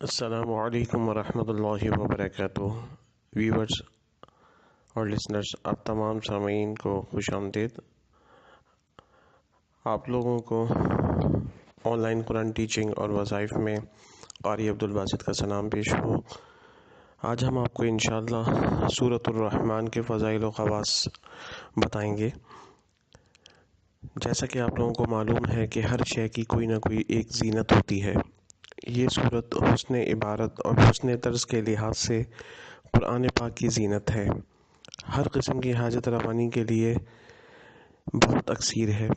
अस्सलामुअलैकुम वरहमतुल्लाहि वबरकातुह। व्यूवर्स और लिसनर्स, आप तमाम सामीन को खुशामदीद। आप लोगों को ऑनलाइन कुरान टीचिंग और वज़ाइफ में क़ारी अब्दुल बासित का सलाम पेश हो। आज हम आपको इंशाअल्लाह सूरतुर रहमान के फ़ज़ाइल व ख़वास बताएंगे। जैसा कि आप लोगों को मालूम है कि हर शय की कोई ना कोई एक ज़ीनत होती है। ये सूरत हुस्न इबारत और हुस्न तर्ज के लिहाज से कुरान पाक की ज़ीनत है। हर किस्म की हाजत रवानी के लिए बहुत अक्सीर है।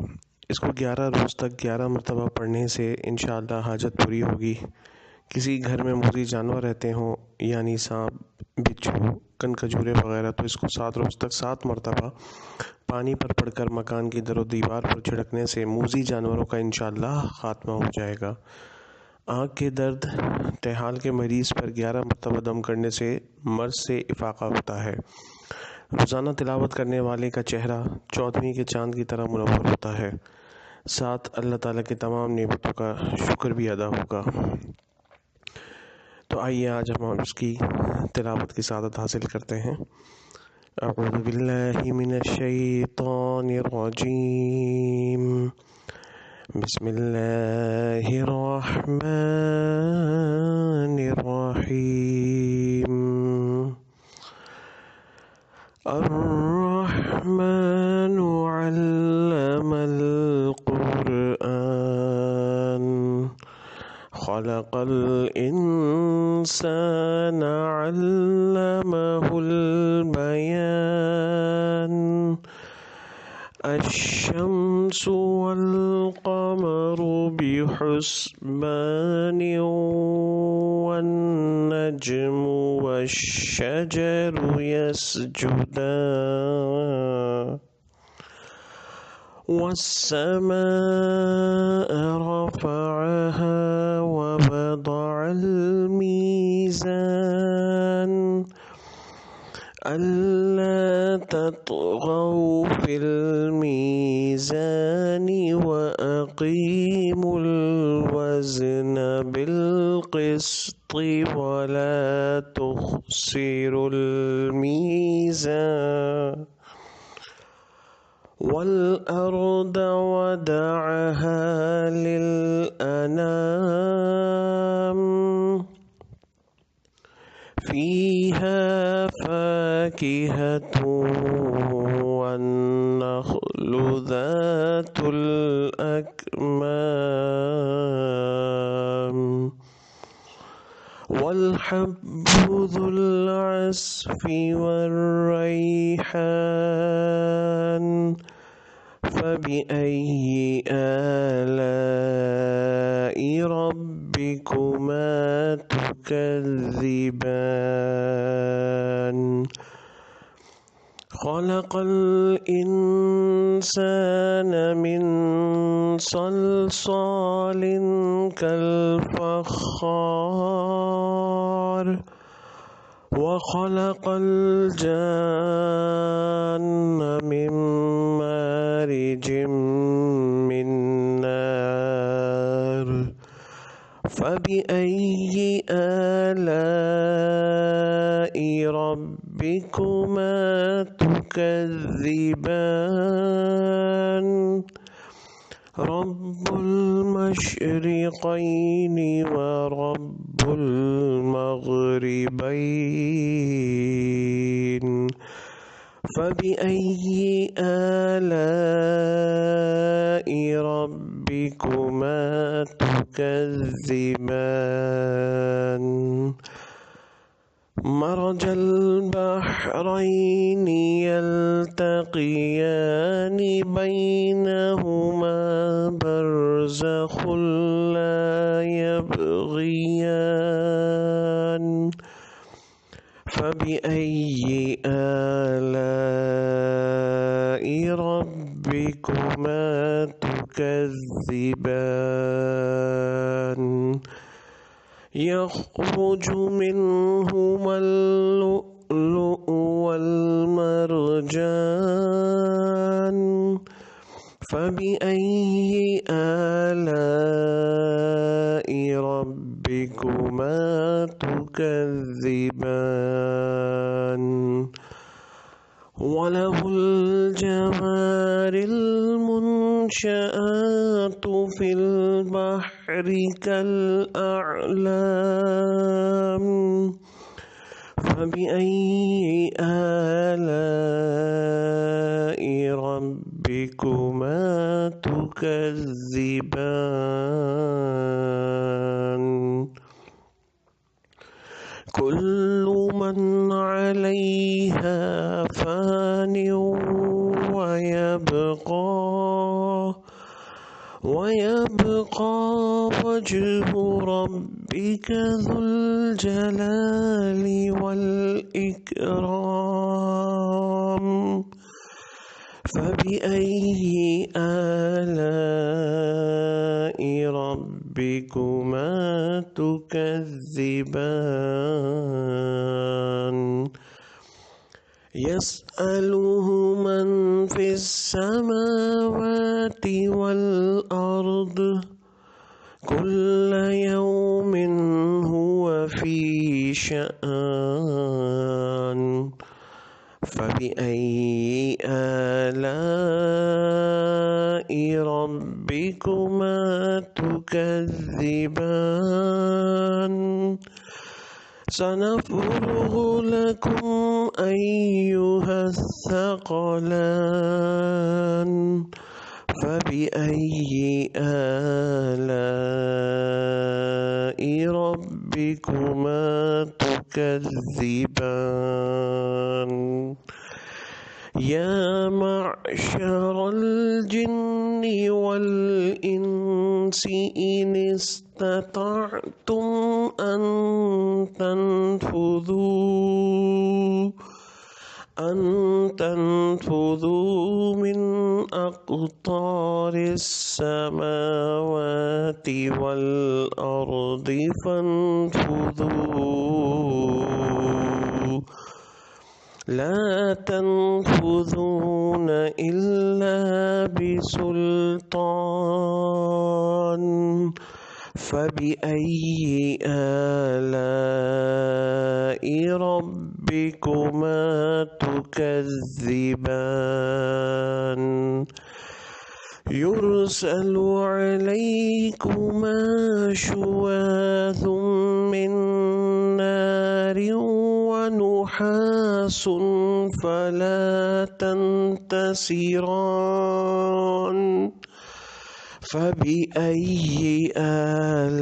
इसको 11 रोज़ तक 11 मरतबा पढ़ने से इंशाअल्लाह हाजत पूरी होगी। किसी घर में मुज़ी जानवर रहते हों, यानी सांप, बिच्छू, कनखजूरे वगैरह, तो इसको 7 रोज़ तक 7 मरतबा पानी पर पढ़कर मकान की दरो दीवार पर छिड़कने से मुज़ी जानवरों का इंशाअल्लाह ख़ात्मा हो जाएगा। आँख के दर्द तहाल के मरीज़ पर 11 मरतबा दम करने से मर्ज़ से इफ़ाक़ा होता है। रोज़ाना तिलावत करने वाले का चेहरा 14वीं के चाँद की तरह मुनव्वर होता है। साथ अल्लाह ताला के तमाम नेमतों का शुक्र भी अदा होगा। तो आइए आज हम उसकी तिलावत की सादत हासिल करते हैं। अऊज़ु बिल्लाहि मिनश शैतानिर रजीम। बिस्मिल्लाहिर रहमानिर रहीम। अर्रहमानु अल्लमल क़ुरआन ख़लक़ल इंसाना अल्लमहुल बयान। अश-शम्सु वल क़मरु बिहुस्बानिन वन नज्मु वश-शजरु यस्जुदान। वस्समाअ रफ़अहा व वदअल मीज़ान। अल्ला तत्ग़ौ फ़िल मीज़ानि व अक़ीमुल वज़न बिल क़िस्ति व ला तुख़्सिरुल मीज़ान। वल अर्द वदअहा लिल अनाम। फ़ीहा फ़ाकिहतुन वन नख़्लु ज़ातुल अकमाम। वल हब्बु ज़ुल अस्फ़ि वर्रैहान। फ़बिअय्यि आलाइ रब्बिकुमा तुकज़्ज़िबान। ख़लक़ल इंसान मिन सलसालिन कल फ़ख़्ख़ार। व ख़लक़ल जान्न मिन मारिजिम मिन नार। फ़बिअय्यि आलाइ रब्बिकुमा तुकज़्ज़िबान। रब्बुल मशरिक़ैनि व रब्बुल मग़रिबैन। फ़बिअय्यि आलाइ रब्बिकुमा तुकज़्ज़िबान। मरजल बहरैनि यल्तक़ियान बैनहुमा बरज़ख़ुन ला यबग़ियान। फ़बिअय्यि आलाइ रब्बिकुमा तुकज़्ज़िबान। यख़्रुजु मिन्हुमल लुअ्लुअु वल मरजान। फ़बिअय्यि आलाइ ربكما تكذبان وله الجوار المنشآت في البحر كالأعلام فبأي آلاء ربكما تكذبان كل من عليها فان ويبقى وجه ربك ذو الجلال والإكرام فبأي آلاء ربكما تكذبان يسأله من في السماوات والأرض كل يوم هو في شأن فبأي آلاء ربكما تكذبان سنفرغ لكم أيها الثقلان فبأي آلاء ربكما تكذبان يا معشر الجن والإنس إن استطعتم أن تنفذوا من أقطار السماوات والأرض فانفذوا لا تنفذون إلا بسلطان فبأي آلاء ربكما تكذبان يرسل عليكما شواظ من نار ونحاس فلا تنتصران فبأي آلاء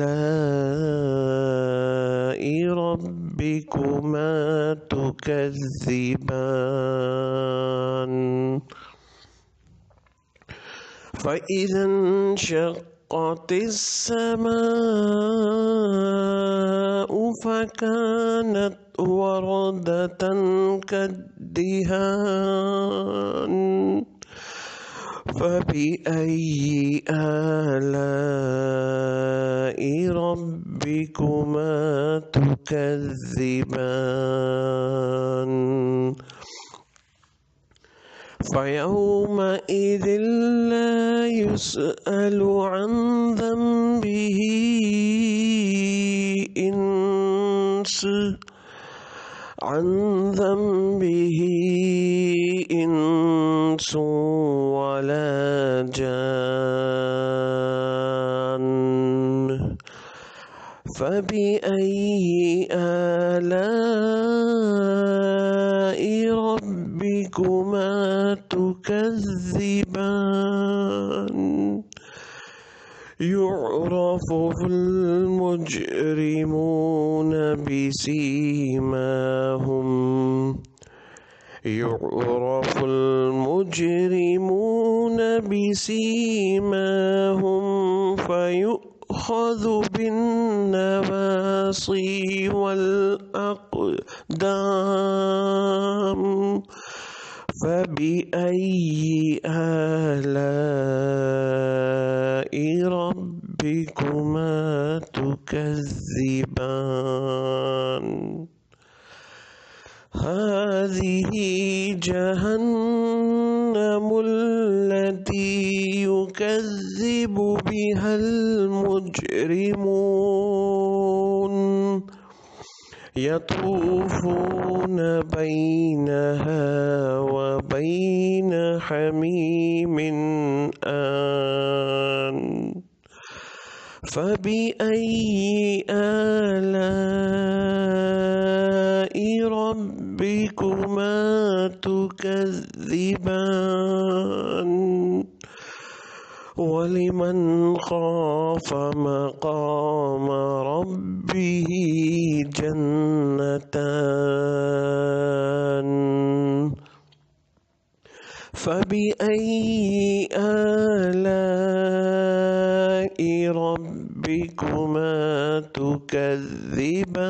ربكما تكذبان فإذا انشقت السماء فكانت وردة كالدهان فبأي آلاء ربكما تكذبان فيومئذ لا يسأل عن ذنبه إنس ولا جان فبأي آلاء ربكما تكذبان يعرف المجرمون بسيماهم فيؤخذ بالنواصي والأقدام فبأي آلاء ربكما تكذبان هذه جهنم التي يكذب بها المجرمون يطوفون بينها وبين حميم آن فبأي آلاء ربكما تكذبان ولمن خاف مقام ربه جنتان فبأي آلاء ربكما تكذبان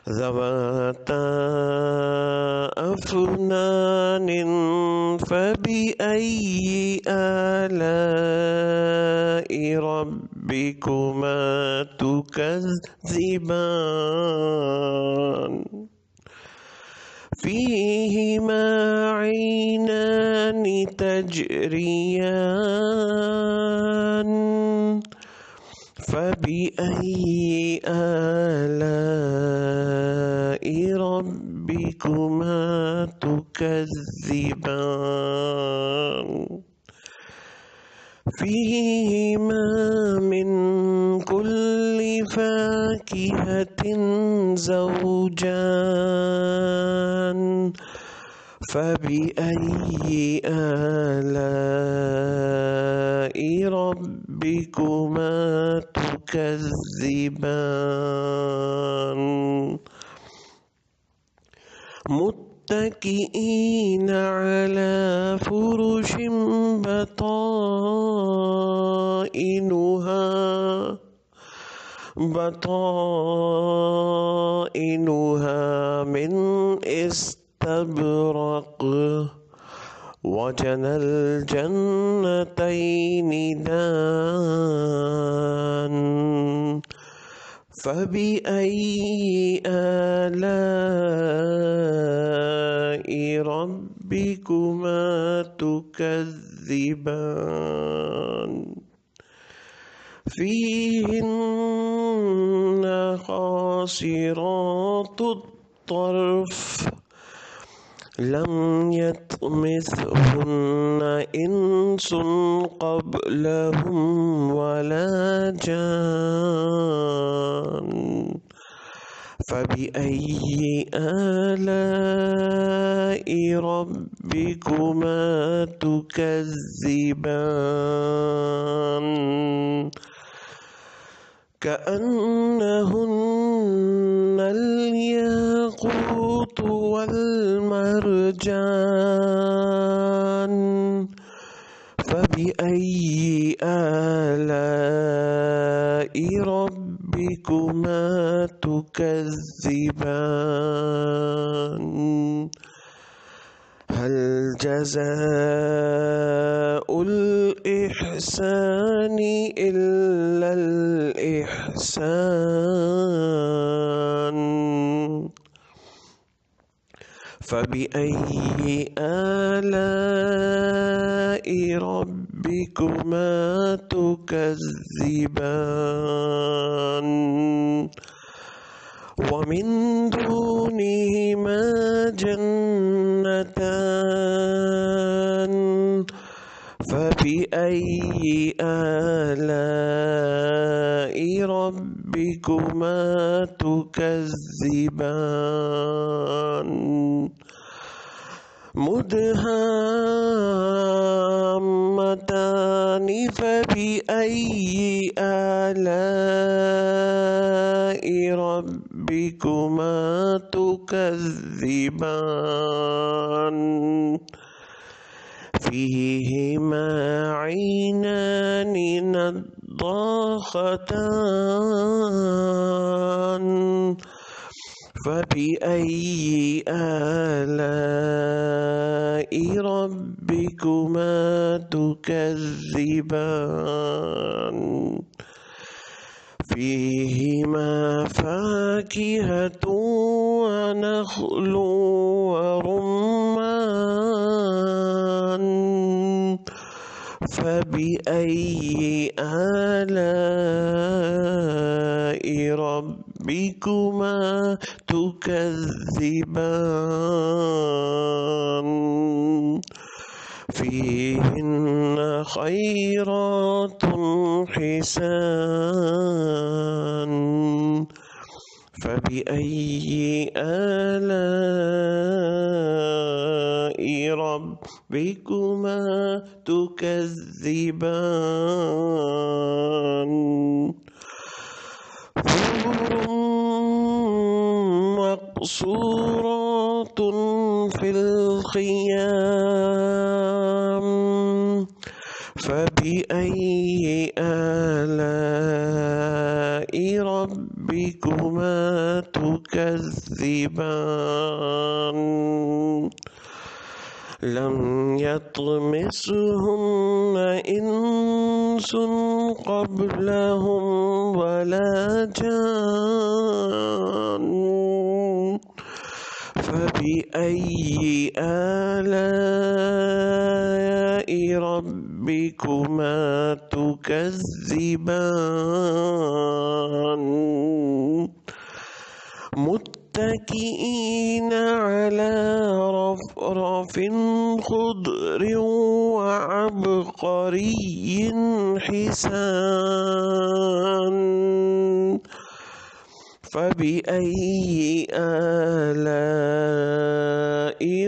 ذواتا أفنان فبأي آلاء ربكما تكذبان فيهما عينان تجريان فبأي آلاء ربكما تكذبان فيهما من كل فاكهة زوجان فبأي آلاء ربكما تكذبان متكئين على فرش بطائنها من استبرق وجنى الجنتين دان فبأي آلاء ربكما تكذبان فيهن قاصرات الطرف لم يطمثهن إنس قبلهم ولا جان فبأي آلاء ربكما تكذبان كأنهن الياقوت والمرجان فبأي آلاء ربكما تكذبان هل جزاء الإحسان إلا الإحسان فبأي آلاء ربكما تكذبان ومن دونهما جنتان فبأي آلاء ربكما تكذبان مدهامتان فبأي آلاء ربكما تكذبان فيهما عينان نضاختان فبأي آلاء ربكما تكذبان فيهما فاكهة ونخل ورمان فبأي آلاء آلاء ربكما تكذبان فيهن خيرات حسان فبأي آلاء ربكما تكذبان حور مقصورات في الخيام فبأي آلاء ربكما تكذبان لم يطمسهن إنس قبلهم ولا جان فبأي آلاء ربكما تكذبان متكئين على رفرف خضر وعبقري حسان فبأي آلاء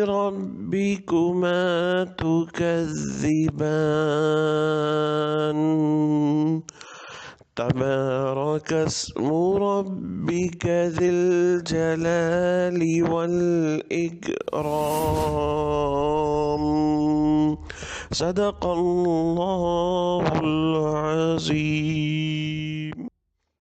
ربكما تكذبان تبارك اسم ربك ذي الجلال والإكرام صدق الله العظيم.